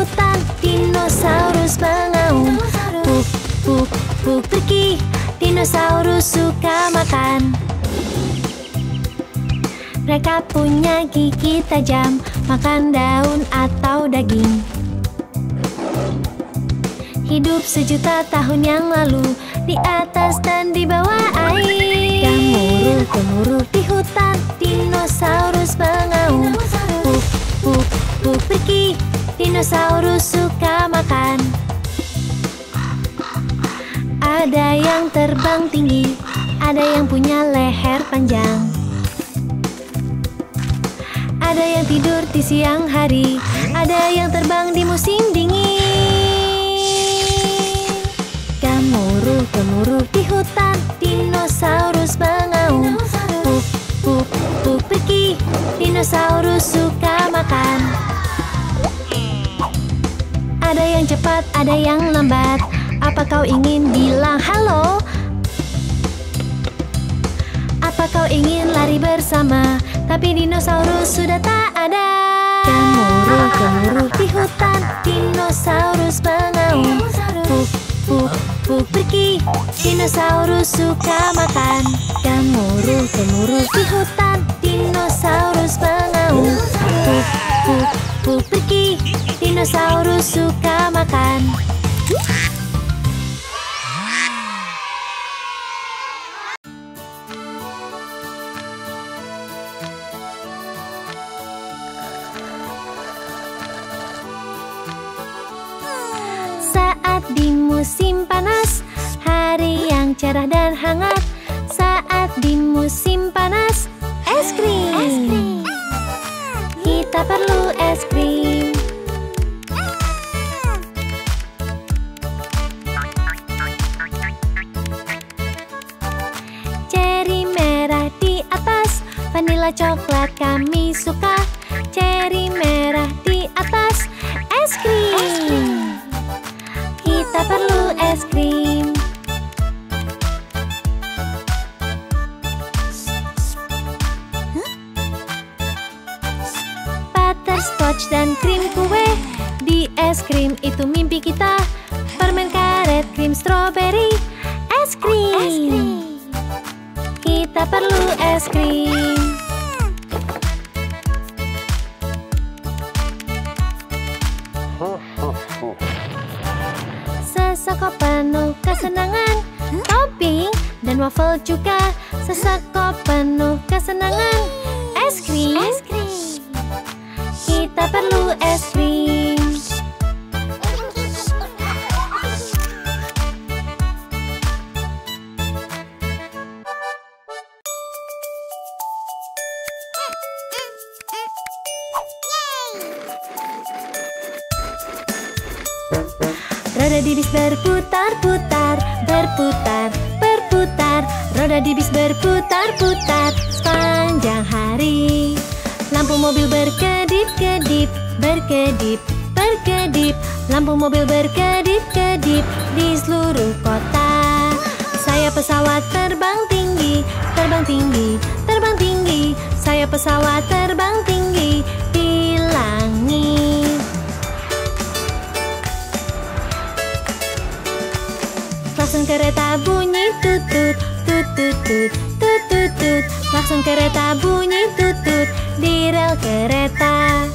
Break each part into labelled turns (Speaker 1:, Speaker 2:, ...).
Speaker 1: hutan, dinosaurus mengaum. Puk, puk, puk pergi, dinosaurus suka makan. Mereka punya gigi tajam, makan daun atau daging. Hidup sejuta tahun yang lalu, di atas dan di bawah air. Gemuruh, gemuruh di hutan, dinosaurus mengaum. Puk, puk, puk pergi, dinosaurus suka makan. Ada yang terbang tinggi, ada yang punya leher panjang. Ada yang tidur di siang hari, ada yang terbang di musim dingin. Gemuruh, gemuruh di hutan, dinosaurus mengaum. Puk, puk, puk pergi, dinosaurus suka makan. Ada yang cepat, ada yang lambat. Apa kau ingin bilang halo? Apa kau ingin lari bersama? Tapi dinosaurus sudah tak ada. Gemuruh, gemuruh di hutan, dinosaurus mengaum. Puk, puk, puk pergi, dinosaurus suka makan. Gemuruh, gemuruh di hutan, dinosaurus mengaum. Puk, puk, puk pergi, dinosaurus suka makan. Di musim panas, hari yang cerah dan hangat. Saat di musim panas, es krim. Kita perlu es krim. Ceri merah di atas, vanila coklat kami suka. Ceri merah di atas, es krim. Kita perlu es krim. Butterscotch dan krim kue, di es krim itu mimpi kita. Permen karet, krim stroberi, es krim. Kita perlu es krim. Sesakop penuh kesenangan, topping dan waffle juga. Sesakop penuh kesenangan, es krim. Kita perlu es krim. Roda di bis berputar-putar, berputar, berputar. Roda di bis berputar-putar sepanjang hari. Lampu mobil berkedip-kedip, berkedip, berkedip. Lampu mobil berkedip-kedip di seluruh kota. Saya pesawat terbang tinggi, terbang tinggi, terbang tinggi. Saya pesawat terbang tinggi di langit. Klakson kereta bunyi tutut, tutut, tut, tutut, tut. Klakson kereta bunyi tutut di rel kereta.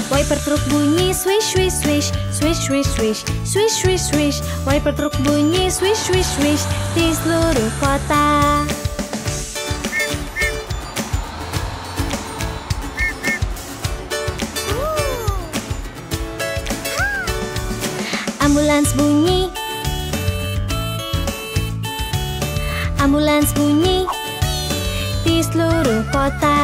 Speaker 1: Wiper truk bunyi swish, swish, swish, swish, swish, swish, swish, swish, swish. Wiper truk bunyi swish, swish, swish di seluruh kota. Ambulans bunyi, ambulans bunyi di seluruh kota.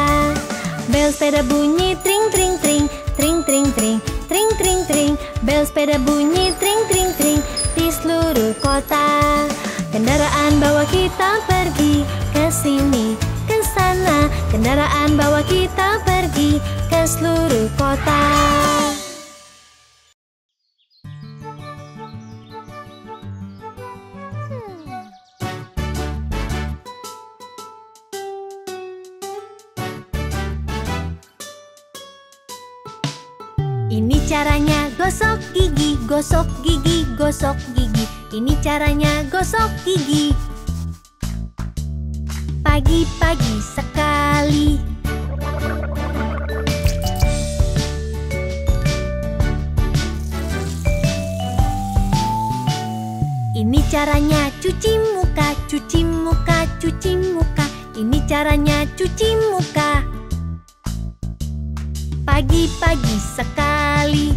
Speaker 1: Bel sepeda bunyi tring tring tring, tring tring tring, tring tring tring. Bel sepeda bunyi tring tring tring di seluruh kota. Kendaraan bawa kita pergi ke sini, ke sana. Kendaraan bawa kita pergi ke seluruh kota. Ini caranya gosok gigi, gosok gigi, gosok gigi. Ini caranya gosok gigi. Pagi-pagi sekali. Ini caranya cuci muka, cuci muka, cuci muka. Ini caranya cuci muka. Pagi-pagi sekali.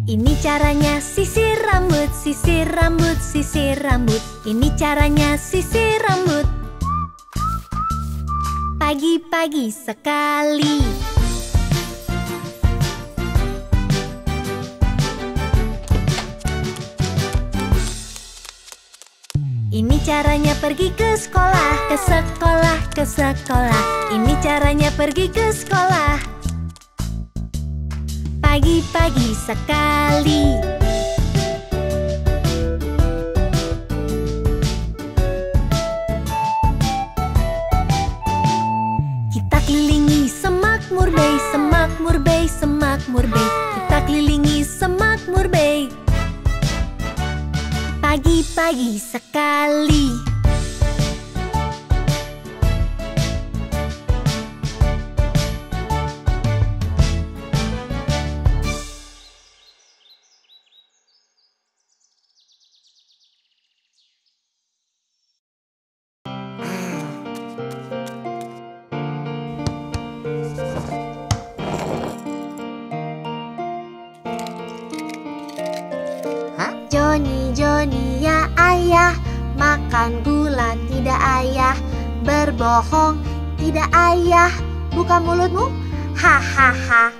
Speaker 1: Ini caranya sisir rambut, sisir rambut, sisir rambut. Ini caranya sisir rambut. Pagi-pagi sekali. Ini caranya pergi ke sekolah, ke sekolah, ke sekolah. Ini caranya pergi ke sekolah. Pagi-pagi sekali. Kita kelilingi semak murbei, semak murbei, semak murbei. Kita kelilingi semak murbei. Pagi-pagi sekali. Joni, Joni ya ayah, makan gula tidak ayah, berbohong tidak ayah, buka mulutmu, hahaha.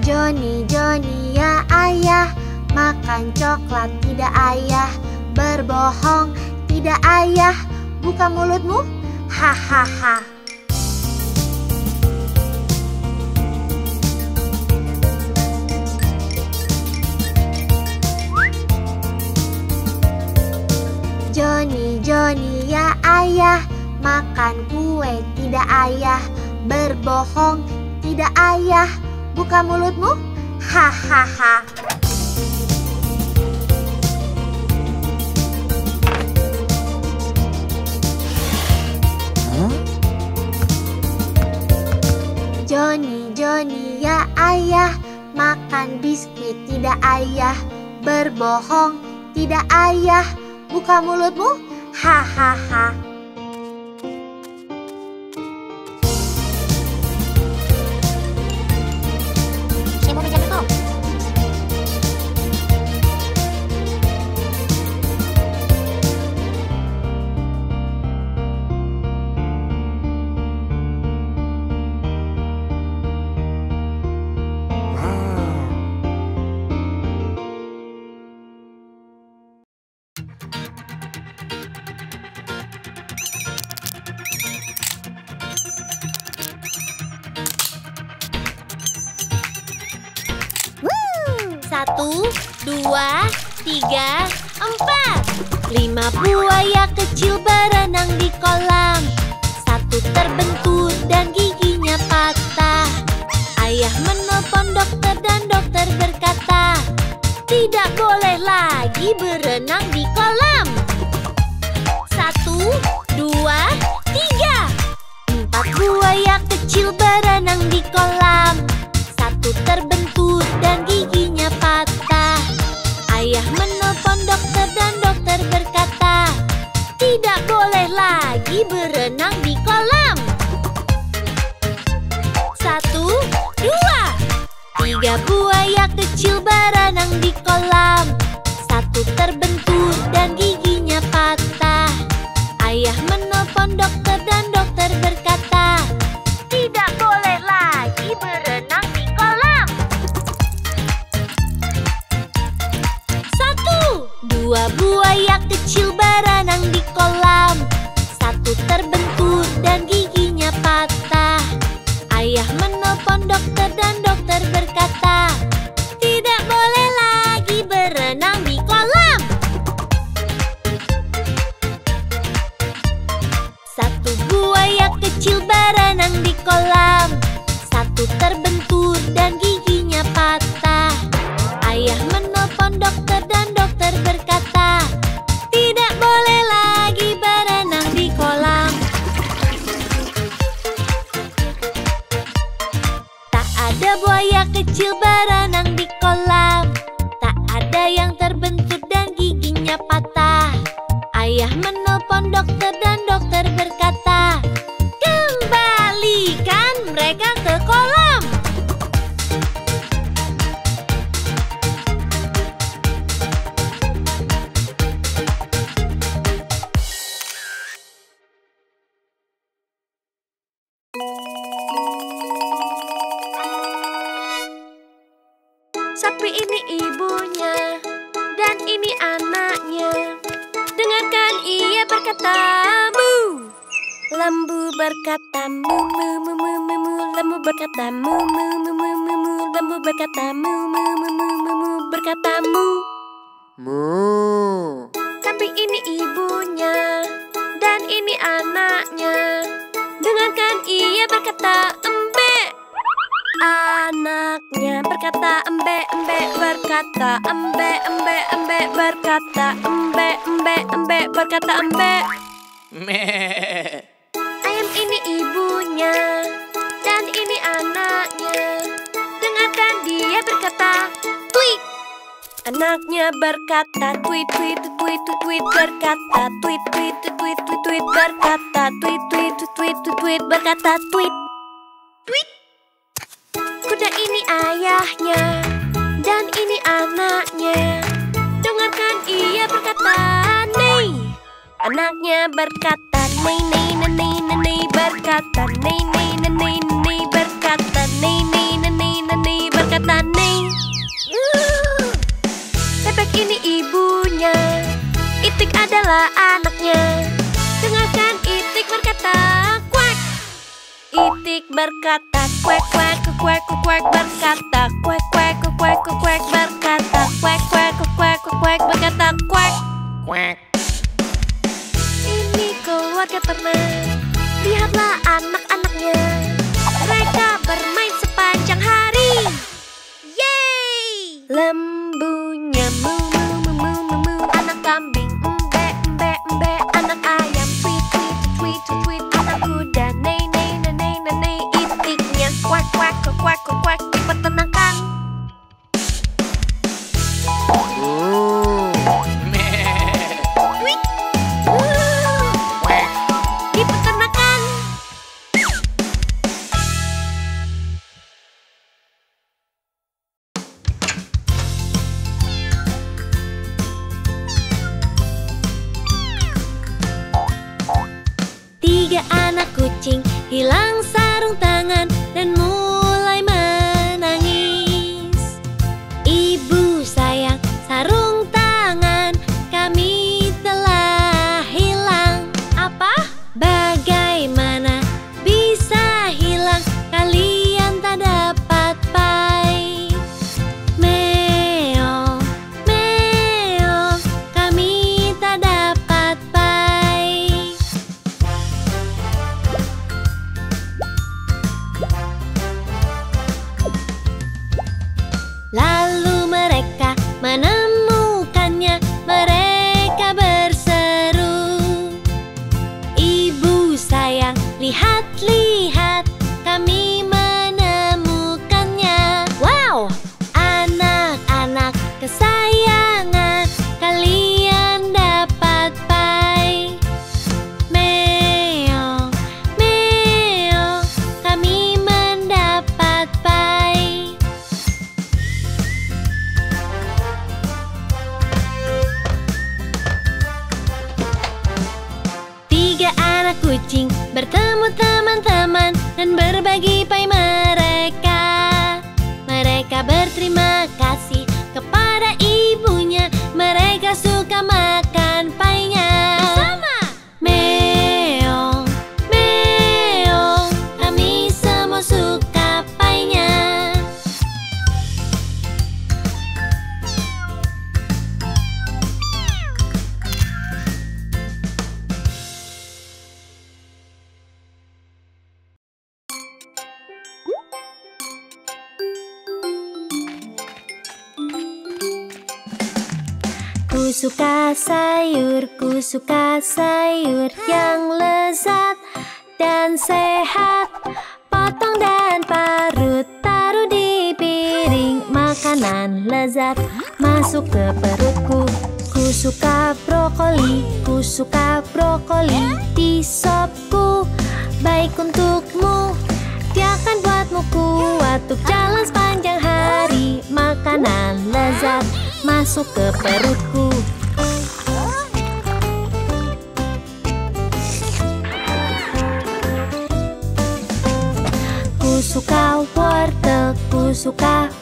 Speaker 1: Joni, Joni ya ayah, makan coklat tidak ayah, berbohong tidak ayah, buka mulutmu, hahaha. Joni, Joni ya ayah, makan kue tidak ayah, berbohong tidak ayah, buka mulutmu, hahaha. Joni, Joni ya ayah, makan biskuit tidak ayah, berbohong tidak ayah, buka mulutmu, hahaha. Saya mau mencari kau. Satu, dua, tiga, empat. 5 buaya kecil berenang di kolam. Satu terbentur dan giginya patah. Ayah menelpon dokter dan dokter berkata, tidak boleh lagi berenang di kolam. 1, 2, 3. 4 buaya kecil berenang di kolam. Satu terbentur dan giginya patah. Ayah menelpon dokter dan dokter berkata, tidak boleh lagi berenang di kolam. 1, 2, 3 buaya kecil berenang di kolam. Satu terbentur dan giginya patah. Ayah menelpon dokter dan dokter berkata, tidak boleh lagi berenang di kolam. 1, 2 buaya kecil berenang di kolam. Satu terbentur dan giginya patah. Ayah menelpon menelpon dokter dan dokter berkata, tidak boleh lagi berenang di kolam. Satu buaya kecil berenang di kolam. Satu terbentur dan giginya patah. Ayah menelpon dokter dan dokter berkata, tidak boleh lagi berenang di kolam. Tak ada buaya kecil berenang di kolam. Tak ada yang terbentur dan giginya patah. Ayah menelpon dokter dan dokter berkata, kembalikan mereka ke kolam. Sapi ini ibunya, dan ini anaknya. Dengarkan ia berkata mu. Lembu berkata mu mu mu mu mu mu. Lembu berkata mu mu mu mu mu mu. Lembu berkata mu mu mu mu mu mu. Berkata mu.
Speaker 2: Mu.
Speaker 1: Sapi ini ibunya, dan ini anaknya. Dengarkan ia berkata embe. Anaknya berkata embe embe. Berkata embe embe embe. Berkata embe embe embe. Berkata embe.
Speaker 2: Meh.
Speaker 1: Ayam ini ibunya, dan ini anaknya. Dengarkan dia berkata tweet. Anaknya berkata tweet tweet tweet tweet. Berkata tweet tweet tweet tweet. Berkata tweet tweet tweet tweet. Berkata tweet. Tweet. Kuda ini ayahnya, dan ini anaknya. Dengarkan ia berkata nei. Anaknya berkata nei nei nei nei nei. Berkata nei nei nei nei. Berkata nei nei nei nei. Berkata nei. Bebek ini ibunya, itik adalah anaknya. Dengarkan itik berkata kuak. Itik berkata kuek kuek kuek kuek. Berkata kuek kuek kuek kuek. Berkata kuek kuek kuek kuek. Berkata kuek.
Speaker 2: Kuek.
Speaker 1: Ini keluarga ternak. Lihatlah anak-anaknya. Mereka bermain sepanjang hari. Yeay! Lembunya mu mu mu mu mu mu. Anak kambing embe embe embe. Anak ayam tweet tweet tweet tweet. Anak kuda nei nei nei nei nei. Itiknya kuak kuak kuak kuak. Di peternakan.
Speaker 2: Meh.
Speaker 1: Tweet.
Speaker 2: Kuek.
Speaker 1: Di peternakan. Tiga anak kucing hilang sarung tangan dan mulai menangis. Ibu sayang, sarung tangan kami telah hilang. Apa? Bagaimana bisa hilang? Kalian tak dapat pai. Meong, meong, kami tak dapat pai. Lalu mereka menemukannya. Mereka berseru, ibu sayang, lihat-lihat, kami menemukannya. Wow, anak-anak kesayangan, kalian dapat pai. Meong, meong, kami mendapat pai. Ku suka sayur yang lezat dan sehat. Potong dan parut, taruh di piring. Makanan lezat masuk ke perutku. Ku suka brokoli di sopku. Baik untukmu, dia akan buatmu kuat untuk jalan sepanjang hari. Makanan lezat masuk ke perutku. Ku suka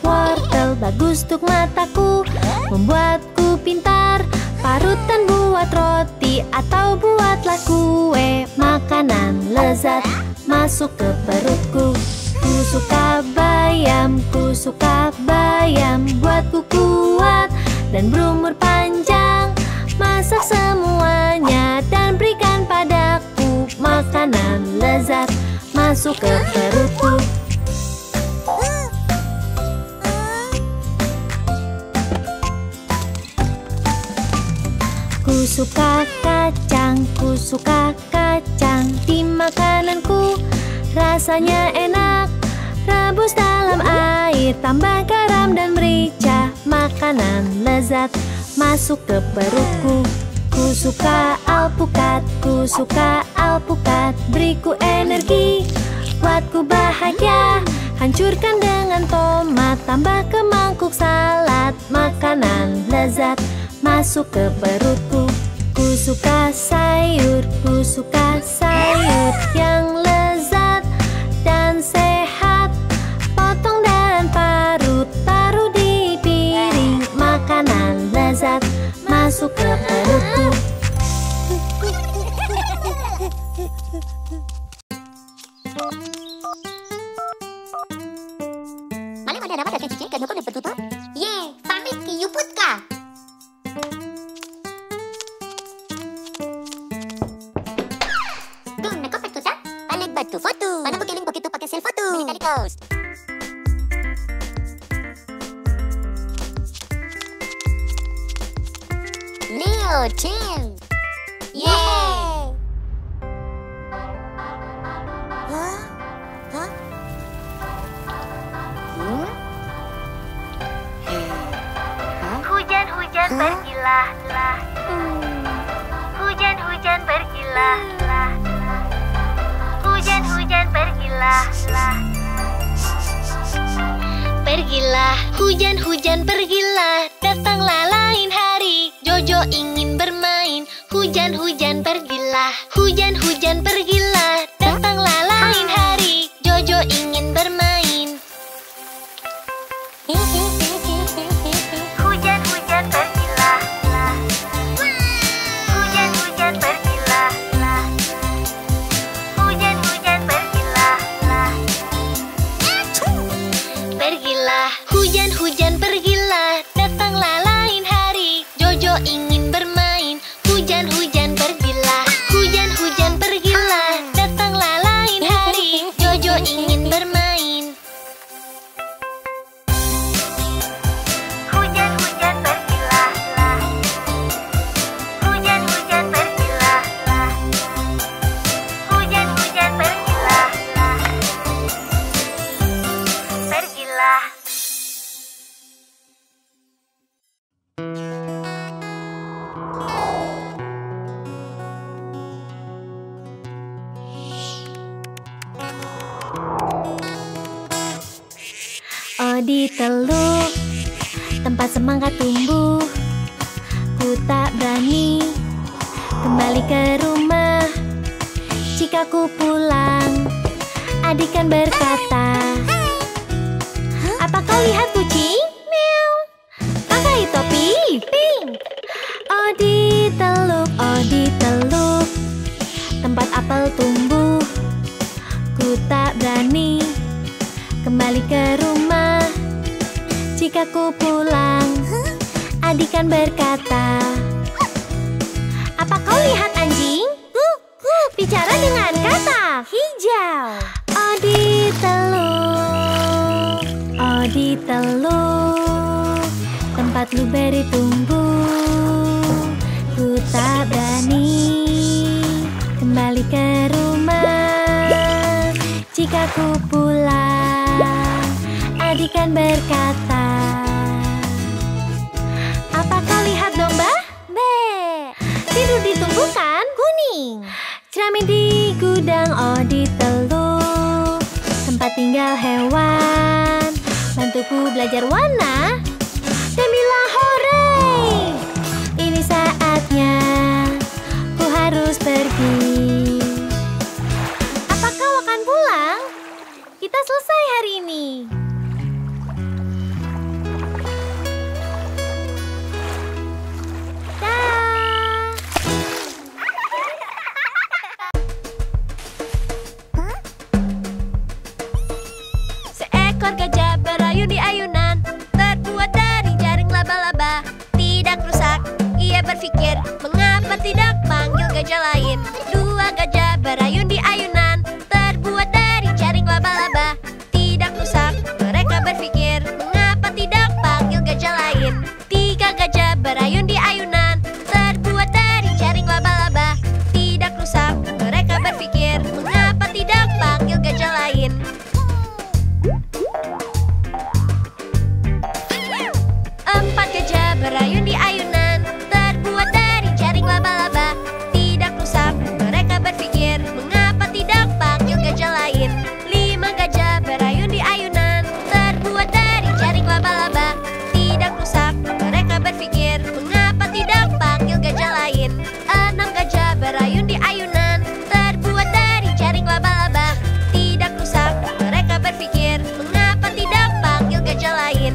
Speaker 1: wortel, bagus untuk mataku, membuatku pintar. Parutan buat roti atau buatlah kue. Makanan lezat masuk ke perutku. Ku suka bayam, buatku kuat dan berumur panjang. Masak semuanya dan berikan padaku. Makanan lezat masuk ke perutku. Ku suka kacang di makananku. Rasanya enak, rebus dalam air, tambah garam dan merica. Makanan lezat masuk ke perutku. Ku suka alpukat, beriku energi, buatku bahagia. Hancurkan dengan tomat, tambah ke mangkuk salad. Makanan lezat masuk ke perutku. Ku suka sayur yang lezat dan sehat. Potong dan parut, taruh di piring. Makanan lezat masuk ke perutku.
Speaker 3: Mana dapat ada cincin kenapa dapat tutup? Ye, pamit ke Yuputka. Batu foto. Mana begiling begitu pakai sel foto? Ini tadi post. Leo team. Yeay. Hah?
Speaker 1: Hujan-hujan pergilah. Hujan-hujan pergilah. Hujan-hujan pergilah. Pergilah, hujan-hujan pergilah. Datanglah lain hari, Jojo ingin bermain. Hujan-hujan pergilah. Hujan-hujan pergilah. Datanglah lain hari, Jojo ingin bermain. Hujan-hujan pergilah. Hujan-hujan pergilah. Hujan-hujan pergilah. Pergilah, hujan-hujan pergilah. Datanglah lain hari, Jojo ingin bermain. Hujan-hujan pergilah. Hujan-hujan pergilah. Datanglah lain hari, Jojo ingin bermain. Hujan-hujan pergilah. Hujan-hujan pergilah. Hujan-hujan pergilah. Pergilah. Oh, di teluk tempat semangka tumbuh, ku tak berani kembali ke rumah. Jika ku pulang, adik kan berkata, apa kau lihat kucing? Meow. Pakai topi pink. Oh di teluk tempat apel tumbuh, ku tak berani kembali ke rumah. Jika ku pulang, adik kan berkata, apa kau lihat anjing? Bicara dengan kata hijau. Oh di teluk tempat blueberry tumbuh, Aku tak berani kembali ke rumah. Jika ku pulang, adik kan berkata, apa kau lihat domba? Tidur di tumpukan kuning. Cermin di gudang, oh di teluk, tempat tinggal hewan. Bantuku belajar warna. Dan bilang hore, ini saatnya ku harus pergi. Apa kau akan pulang? Kita selesai hari ini. Dah. Seekor gajah berayun di ayunan, terbuat dari jaring laba-laba. Tidak rusak, ia berpikir, mengapa tidak panggil gajah lain? Dua gajah berayun di ayunan, terbuat dari jaring laba-laba. Tidak rusak, mereka berpikir, mengapa tidak panggil gajah lain? Tiga gajah berayun di ayunan, terbuat dari jaring laba-laba. Tidak rusak, mereka berpikir, mengapa tidak panggil gajah lain? Empat gajah berayun di ayunan, terbuat dari jaring laba-laba. Tidak rusak, mereka berpikir, mengapa tidak panggil gajah lain? Lima gajah berayun di ayunan, terbuat dari jaring laba-laba. Tidak rusak, mereka berpikir, mengapa tidak panggil gajah lain? Enam gajah berayun di ayunan, terbuat dari jaring laba-laba. Tidak rusak, mereka berpikir, mengapa tidak panggil gajah lain?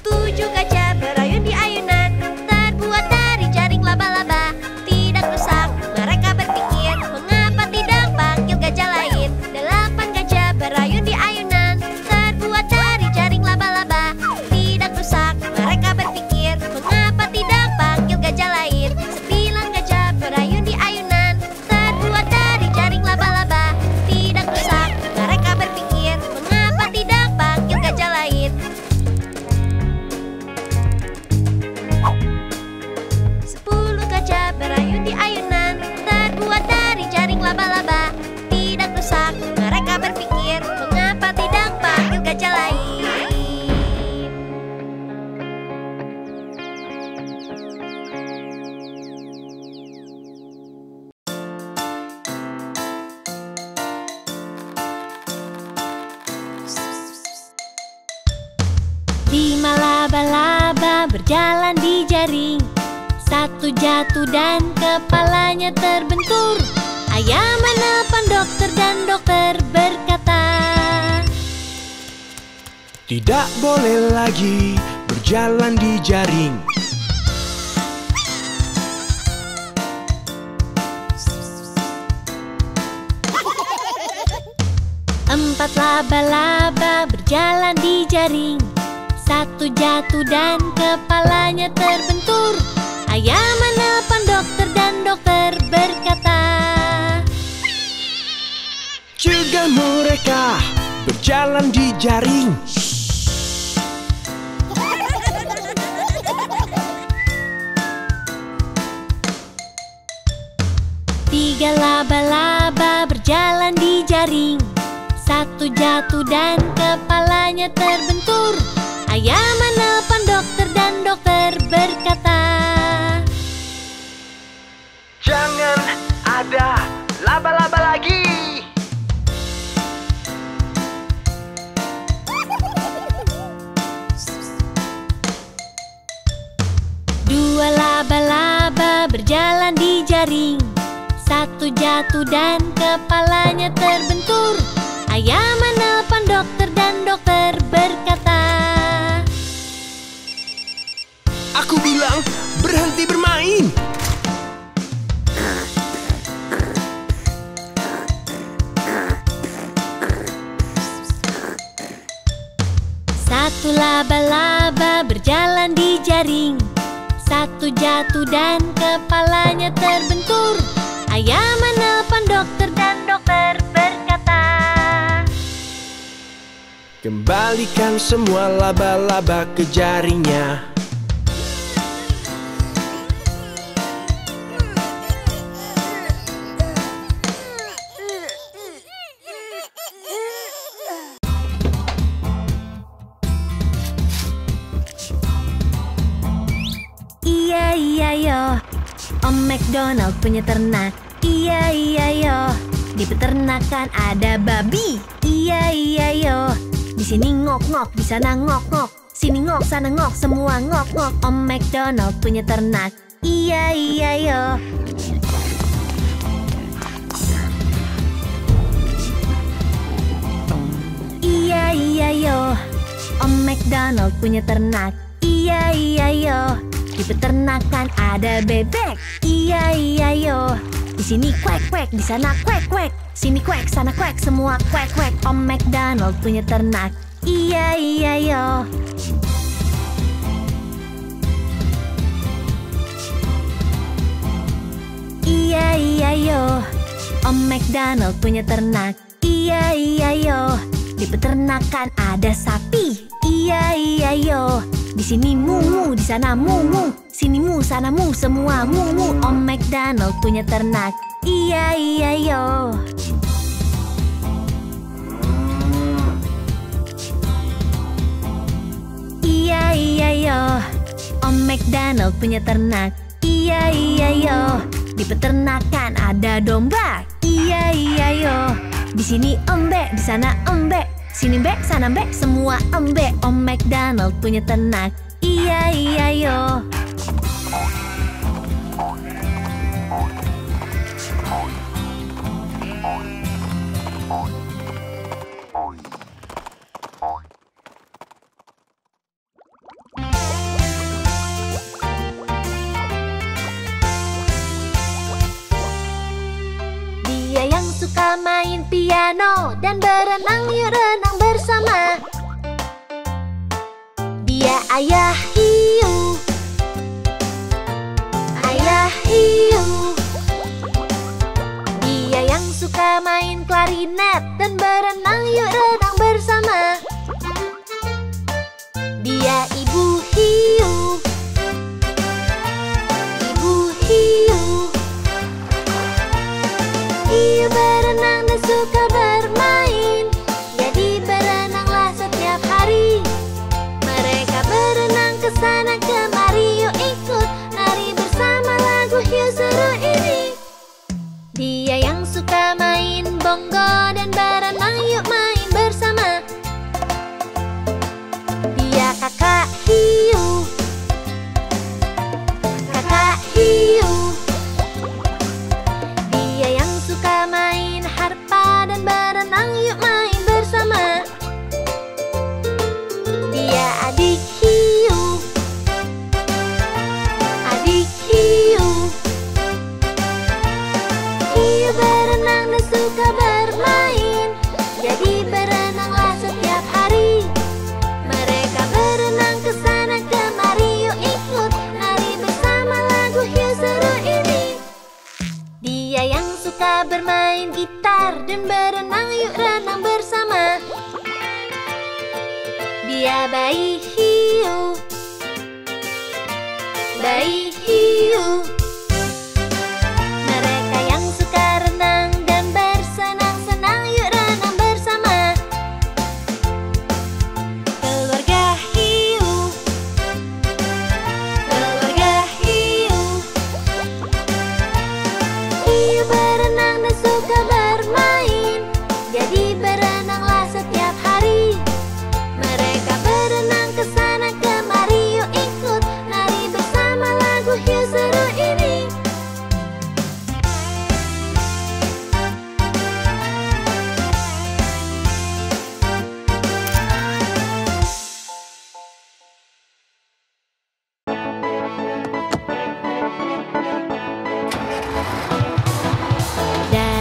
Speaker 1: Tujuh gajah berayun di ayunan, terbuat dari jaring laba-laba. Tidak rusak, mereka berpikir, mengapa tidak panggil gajah lain? Delapan gajah berayun di ayunan, terbuat dari jaring laba-laba. Tidak rusak, mereka berpikir, mengapa tidak panggil gajah lain? Sembilan gajah berayun di ayunan, terbuat dari jaring laba-laba. Tidak rusak, mereka berpikir, mengapa tidak panggil gajah lain? Sepuluh gajah berayun di ayunan, terbuat dari jaring laba-laba. Tidak rusak, mereka berpikir, mengapa tidak panggil gajah lain? Lima laba-laba berjalan di jaring. Satu jatuh dan kepalanya terbentur. Ayah menelpon dokter dan dokter berkata,
Speaker 4: tidak boleh lagi berjalan di jaring.
Speaker 1: empat laba-laba berjalan di jaring. Satu jatuh dan kepalanya terbentur. Ayah menelpon dokter dan dokter berkata,
Speaker 4: Cegah mereka berjalan di jaring.
Speaker 1: tiga laba-laba berjalan di jaring. Satu jatuh dan kepalanya terbentur. Ayah menelpon dokter dan dokter berkata,
Speaker 4: Jangan ada laba-laba lagi.
Speaker 1: dua laba-laba berjalan di jaring. Satu jatuh dan kepalanya terbentur. Ayah menelpon dokter dan dokter berkata,
Speaker 4: Aku bilang berhenti bermain.
Speaker 1: Satu laba-laba berjalan di jaring. Satu jatuh dan kepalanya terbentur. Ayah menelpon dokter dan dokter berkata,
Speaker 4: Kembalikan semua laba-laba ke jaringnya.
Speaker 1: Iya iya yo, Om McDonald punya ternak. Iya iya yo, di peternakan ada babi. Iya iya yo, di sini ngok-ngok, di sana ngok-ngok, sini ngok, sana ngok, semua ngok-ngok. Om McDonald punya ternak. Iya iya yo. Iya iya yo, Om McDonald punya ternak. Iya iya yo, di peternakan ada bebek. Iya iya yo, di sini kuek kuek, di sana kuek kuek, sini kuek, sana kuek, semua kuek kuek. Om McDonald punya ternak. Iya iya yo. Iya iya yo, Om McDonald punya ternak. Iya iya yo, di peternakan ada sapi. Iya iya yo, di sini mu, di sana mu, sini mu, sana mu, semua mu. Om McDonald punya ternak. Iya iya yo. Iya iya yo, Om McDonald punya ternak. Iya iya yo, di peternakan ada domba. Iya iya yo, di sini embek, di sana embek, sini mbek, sana mbek, semua embek. Om McDonald punya ternak. Iya iya yo. Dia yang suka main piano dan berenang, yuk renang bersama. Dia ayah hiu, ayah hiu. Dia yang suka main klarinet dan berenang, yuk renang bersama. Dia ibu hiu, ibu hiu. Hiu berenang dan suka bermain, jadi berenanglah setiap hari. Mereka berenang ke sana kemari, yuk ikut nari bersama lagu hiu seru ini. Dia yang suka main bongo dan berenang, yuk main bersama. Dia kakak hiu, kakak hiu. Dia yang suka main harpa dan berenang, yuk main bersama. Dia adik hiu, adik hiu. Hiu berenang dan suka bermain, jadi berenanglah setiap hari. Mereka berenang ke sana kemari, yuk ikut nari bersama lagu hiu seru ini. Dia yang suka bermain gitar dan berenang, yuk renang bersama. Dia bayi hiu, bayi hiu. Mereka yang suka renang dan bersenang-senang, yuk renang bersama. Keluarga hiu, keluarga hiu. Hiu berenang dan suka bermain, jadi berenanglah setiap hari. Mereka berenang ke sana kemari, yuk ikut nari bersama lagu hiu seru ini.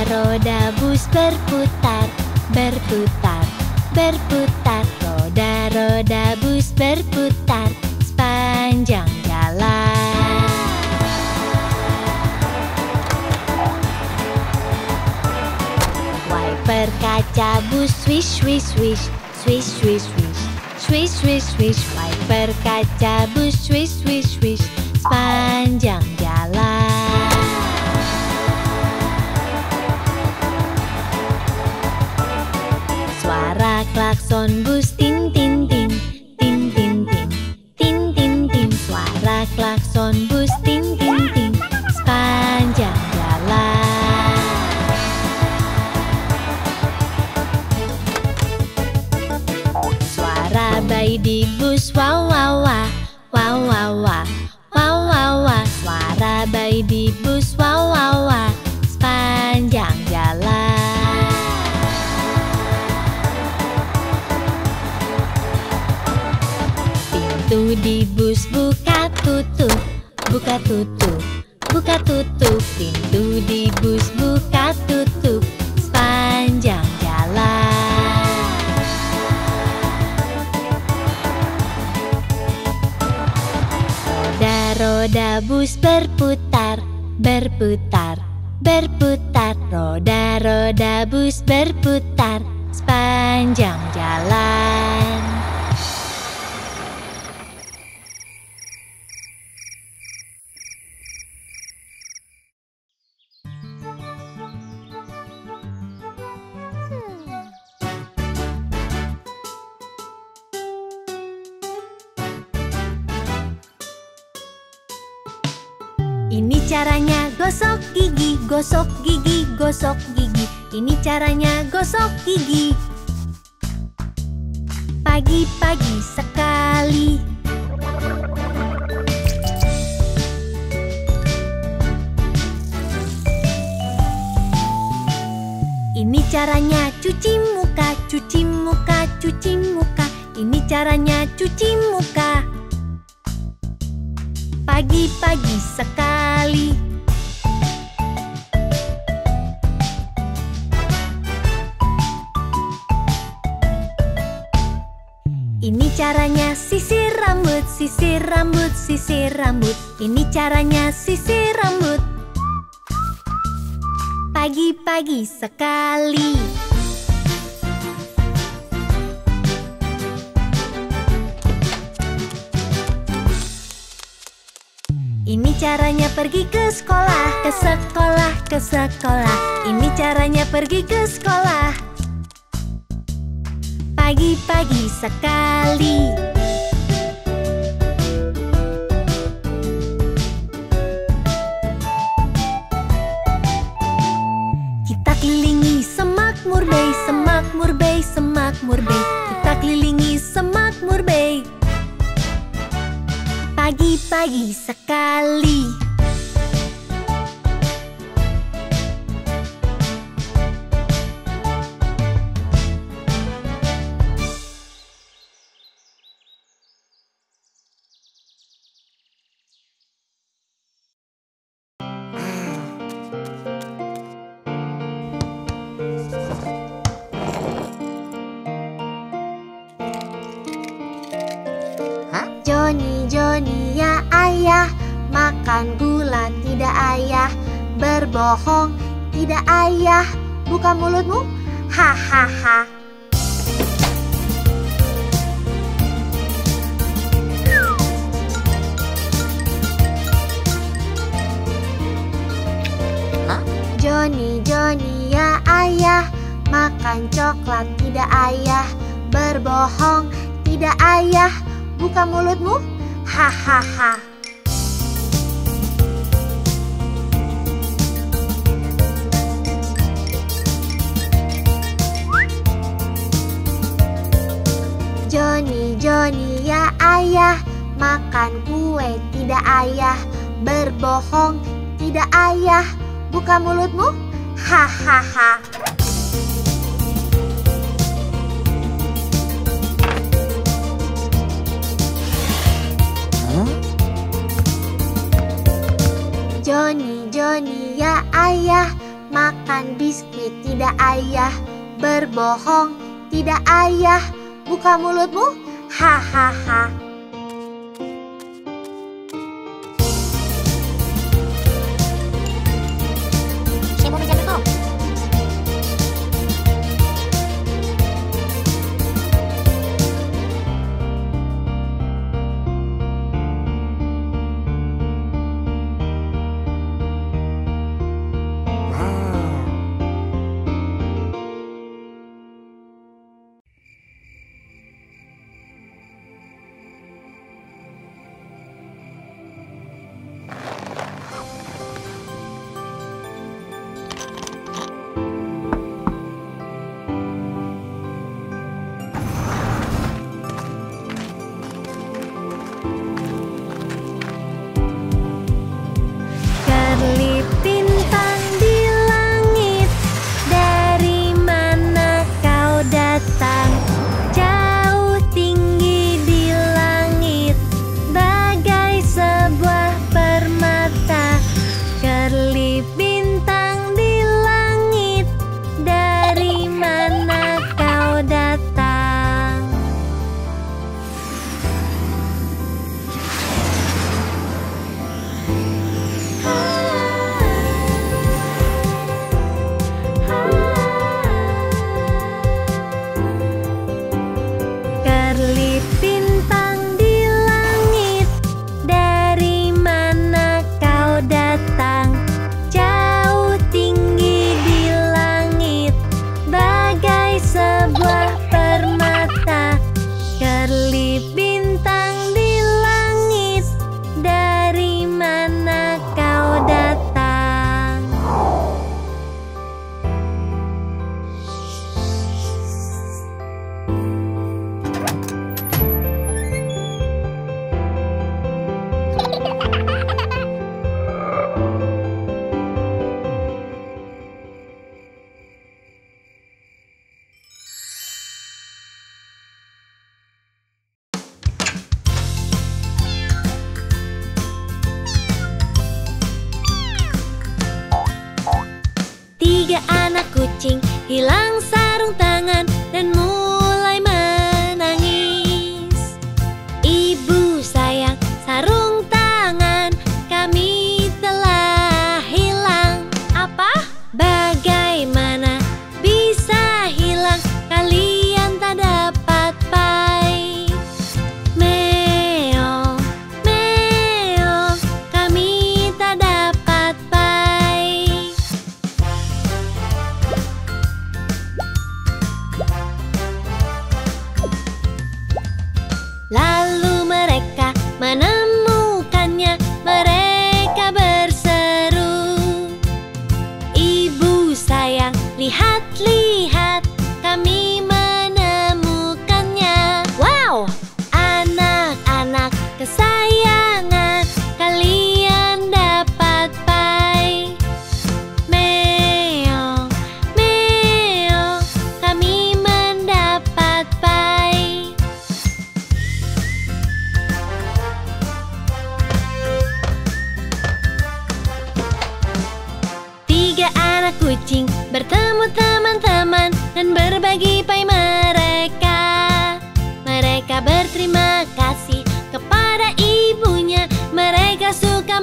Speaker 1: Roda bus berputar, berputar, berputar. Roda bus berputar sepanjang jalan. Wiper kaca bus swish, swish, swish, Swish, swish, swish. Swish, swish, swish. Wiper kaca bus. Swish, swish, swish. Sepanjang jalan. Suara klakson bus. Tin, tin, tin. Tin, tin, tin. Tin, tin, tin. Suara klakson bus. Tin, tin, tin. Sepanjang jalan. Suara bayi di bus. Wow, wow, wow. Wow, wow, wow. Wow, wow, wow. Suara bayi di bus. Wow, wow, wow. Sepanjang jalan. Pintu di bus buka tutup. Buka tutup. Buka tutup. Pintu di bus buka tutup. Sepanjang jalan. Roda-roda bus berputar. Berputar. Berputar. Roda-roda bus berputar. Sepanjang jalan. Ini caranya gosok gigi, gosok gigi, gosok gigi. Ini caranya gosok gigi. Pagi-pagi sekali. Ini caranya cuci muka, cuci muka, cuci muka. Ini caranya cuci muka. Pagi-pagi sekali. Ini caranya sisir rambut, sisir rambut, sisir rambut. Ini caranya sisir rambut. Pagi-pagi sekali. Ini caranya pergi ke sekolah, ke sekolah, ke sekolah. Ini caranya pergi ke sekolah. Pagi-pagi sekali. Kita kelilingi semakmur bay, semakmur bay, semakmur bay. Kita kelilingi semakmur bay. Pagi-pagi sekali. Joni, Joni ya ayah, makan gula tidak ayah, berbohong tidak ayah, buka mulutmu, hahaha. Joni, Joni ya ayah, makan coklat tidak ayah, berbohong tidak ayah, buka mulutmu, hahaha. Joni, Joni ya ayah, makan kue tidak ayah, berbohong tidak ayah, buka mulutmu, hahaha. Joni, Joni ya ayah, makan biskuit tidak ayah, berbohong tidak ayah, buka mulutmu, hahaha. lipai mereka. Mereka berterima kasih kepada ibunya. Mereka suka